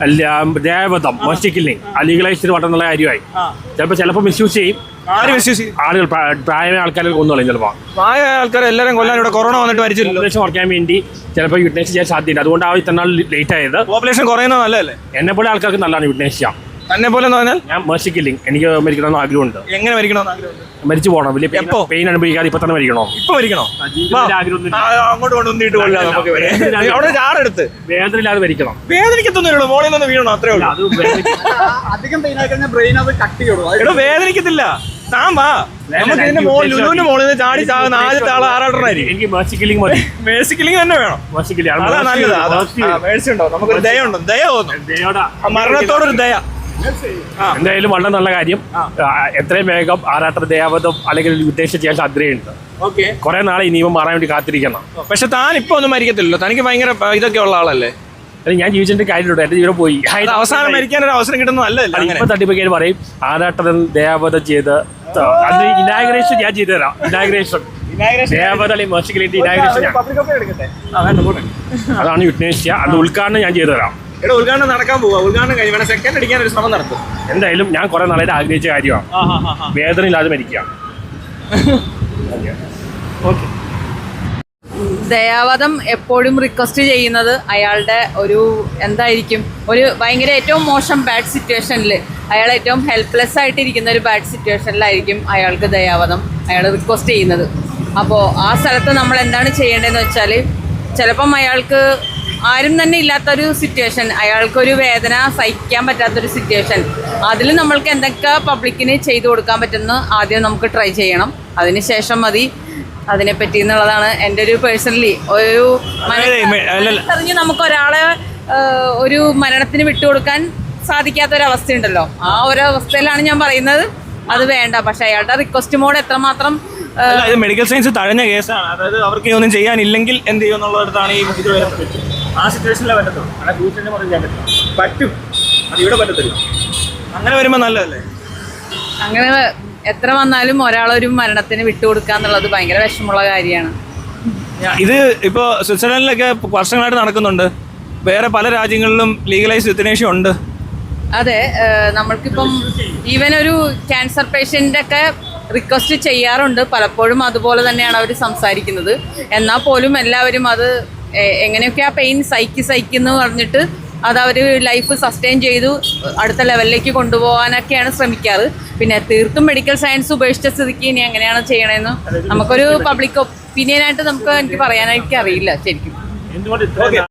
അല്ല ദേവതം മോഷ്ടിക്കില്ലെങ്കിൽ അലീഗലൈസ്ഡ് വട്ടെന്നുള്ള കാര്യമായി ചിലപ്പോൾ മിസ്യൂസ് ചെയ്യും ആളുകൾ പ്രായമായ ആൾക്കാരെ കൊന്നുകളയും ചിലപ്പോൾ പ്രായമായ ആൾക്കാർ എല്ലാവരും കൊല്ലാൻ ഇവിടെ കൊറോണ വന്നിട്ട് മരിച്ചില്ല പോപ്പുലേഷൻ കുറയ്ക്കാൻ വേണ്ടി ചിലപ്പോൾ യൂട്ടിലൈസ് ചെയ്യാൻ സാധ്യതയുണ്ട് അതുകൊണ്ടാണ് ഇത്ര നാൾ ലേറ്റ് ആയത് പോപ്പുലേഷൻ കുറയുന്നത് നല്ലതല്ലേ എന്നെ പോലെ ആൾക്കാർക്ക് നല്ലതാണ് യൂട്ടിലൈസ് ചെയ്യാം തന്നെ പോലെ എന്ന് പറഞ്ഞാൽ ഞാൻ മോഷ്ടിക്കില്ലെങ്കിൽ എനിക്ക് മരിക്കണമെന്ന് ആഗ്രഹമുണ്ട് എങ്ങനെ മരിക്കണമെന്ന് ആഗ്രഹമുണ്ട് മരിച്ചു പോകണം വലിയ പെയിൻ അനുഭവിക്കാതെ ഇപ്പൊ തന്നെ മരിക്കണോ ഇപ്പൊ മരിക്കണോ അങ്ങോട്ട് കൊണ്ടുവന്നിട്ട് അവിടെ ചാടെടുത്ത് വേദനയില്ലാതെ മരിക്കണം വേദനിക്കത്തൊന്നുമില്ലല്ലോ മോളിൽ നിന്ന് വീഴണം അത്രേ ഉള്ളൂ അധികം പെയിൻ ആയി കഴിഞ്ഞാൽ ബ്രെയിൻ അത് കട്ട് ചെയ്യണം എടോ വേദനിക്കത്തില്ല താൻ വാ നമുക്ക് ഇതിന്റെ ലുലുവിന്റെ മോളിൽ നിന്ന് ചാടി ചാകുന്ന ആദ്യത്തെ ആള് ആരാട്ടറായിരിക്കും എനിക്ക് മേഴ്സിക്കില്ലിംഗ് മതി മേഴ്സിക്കില്ലിംഗ് തന്നെ വേണം അതാ നല്ലത് മേഴ്സി ഉണ്ടോ നമുക്കൊരു ദയ ഉണ്ട് ദയ തോന്നും മരണത്തോടൊരു ദയ എന്തായാലും വളരെ നല്ല കാര്യം എത്രയും വേഗം ആരാട്ടർ ദേവതം അല്ലെങ്കിൽ ഉദ്ദേശം ചെയ്യാൻ സാധ്യതയുണ്ട് കുറെ നാളെ ഈ നിയമം മാറാൻ വേണ്ടി കാത്തിരിക്കണം പക്ഷെ താൻ ഇപ്പൊ ഒന്നും മരിക്കത്തില്ലല്ലോ തനിക്ക് ഭയങ്കര ഇതൊക്കെ ഉള്ള ആളല്ലേ ഞാൻ ജീവിച്ചിട്ട് കാര്യമുണ്ട് എന്റെ ജീവൻ പോയി അവസാനം മരിക്കാൻ ഒരു അവസരം കിട്ടുന്ന നല്ലതല്ല ഇപ്പൊ തട്ടിപ്പൊക്കെ പറയും ആരാട്ടൻ ദേവത ചെയ്ത് ഇനാഗ്രേഷൻ ഞാൻ ചെയ്തു തരാം ഇനാഗ്രേഷൻ ദേവത അല്ലെങ്കിൽ മോശിക്കലിന്റെ ഇനാഗ്രേഷൻ അതാണ് യുട്നേഷ്യ അത് ഉദ്ഘാടനം ഞാൻ ചെയ്തു തരാം ഉദ്ഘാടനം നടക്കാൻ പോവാ ഉദ്ഘാടനം കഴിഞ്ഞ സെക്കൻഡ് അടിക്കാൻ ഒരു ശ്രമം നടത്തും എന്തായാലും ഞാൻ കുറെ നാളായിട്ട് ആഗ്രഹിച്ച കാര്യമാണ് വേദന ഇല്ലാതെ മരിക്കുക ദയാവധം എപ്പോഴും റിക്വസ്റ്റ് ചെയ്യുന്നത് അയാളുടെ ഒരു എന്തായിരിക്കും ഒരു ഭയങ്കര ഏറ്റവും മോശം ബാഡ് സിറ്റുവേഷനിൽ അയാൾ ഏറ്റവും ഹെൽപ്ലെസ് ആയിട്ടിരിക്കുന്ന ഒരു ബാഡ് സിറ്റുവേഷനിലായിരിക്കും അയാൾക്ക് ദയാവധം അയാൾ റിക്വസ്റ്റ് ചെയ്യുന്നത്. അപ്പോൾ ആ സ്ഥലത്ത് നമ്മൾ എന്താണ് ചെയ്യേണ്ടതെന്ന് വെച്ചാൽ ചിലപ്പം അയാൾക്ക് ആരും തന്നെ ഇല്ലാത്തൊരു സിറ്റുവേഷൻ, അയാൾക്കൊരു വേദന സഹിക്കാൻ പറ്റാത്തൊരു സിറ്റുവേഷൻ, അതിൽ നമ്മൾക്ക് എന്തൊക്കെ പബ്ലിക്കിന് ചെയ്തു കൊടുക്കാൻ പറ്റുമെന്ന് ആദ്യം നമുക്ക് ട്രൈ ചെയ്യണം. അതിനുശേഷം മതി അതിനെപ്പറ്റി എന്നുള്ളതാണ് എൻ്റെ ഒരു പേഴ്സണലി ഒരു മനസ്സറിഞ്ഞ് നമുക്ക് ഒരാളെ ഒരു മരണത്തിന് വിട്ടുകൊടുക്കാൻ സാധിക്കാത്തൊരവസ്ഥയുണ്ടല്ലോ, ആ ഒരു അവസ്ഥയിലാണ് ഞാൻ പറയുന്നത് അത് വേണ്ട. പക്ഷെ അയാളുടെ റിക്വസ്റ്റ് മോഡ് എത്രമാത്രം മെഡിക്കൽ സയൻസ് തഴഞ്ഞ കേസാണ്, അതായത് അവർക്ക് ഒന്നും ചെയ്യാനില്ലെങ്കിൽ എന്ത് ചെയ്യും എന്നുള്ളിടത്താണ് ഈ ഇത് വരുന്നത്. ആ സിറ്റുവേഷനിലെ പറ്റും, അത് ഇവിടെ പറ്റത്തില്ല. അങ്ങനെ വരുമ്പോൾ നല്ലതല്ലേ? അങ്ങനെ എത്ര വന്നാലും ഒരാളൊരു മരണത്തിന് വിട്ടുകൊടുക്കുക എന്നുള്ളത് ഭയങ്കര വിഷമമുള്ള കാര്യമാണ്. ഇത് ഇപ്പോൾ സ്വിറ്റ്സർലൻഡിലൊക്കെ വർഷങ്ങളായിട്ട് നടക്കുന്നുണ്ട്, വേറെ പല രാജ്യങ്ങളിലും ലീഗലൈസ് യുത്തനേഷ്യ ഉണ്ട്. അതെ, നമ്മൾക്കിപ്പം ഈവൻ ഒരു ക്യാൻസർ പേഷ്യൻ്റൊക്കെ റിക്വസ്റ്റ് ചെയ്യാറുണ്ട്, പലപ്പോഴും അതുപോലെ തന്നെയാണ് അവർ സംസാരിക്കുന്നത്. എന്നാൽ പോലും എല്ലാവരും അത് എങ്ങനെയൊക്കെ ആ പെയിൻ സഹിക്കുന്നു പറഞ്ഞിട്ട് അത് അവർ ലൈഫ് സസ്റ്റെയിൻ ചെയ്തു അടുത്ത ലെവലിലേക്ക് കൊണ്ടുപോകാനൊക്കെയാണ് ശ്രമിക്കാറ്. പിന്നെ തീർത്തും മെഡിക്കൽ സയൻസ് ഉപേക്ഷിച്ച സ്ഥിതിക്ക് ഇനി എങ്ങനെയാണ് ചെയ്യണമെന്ന് നമുക്കൊരു പബ്ലിക് ഒപ്പീനിയനായിട്ട് എനിക്ക് പറയാനായിട്ട് അറിയില്ല ശരിക്കും.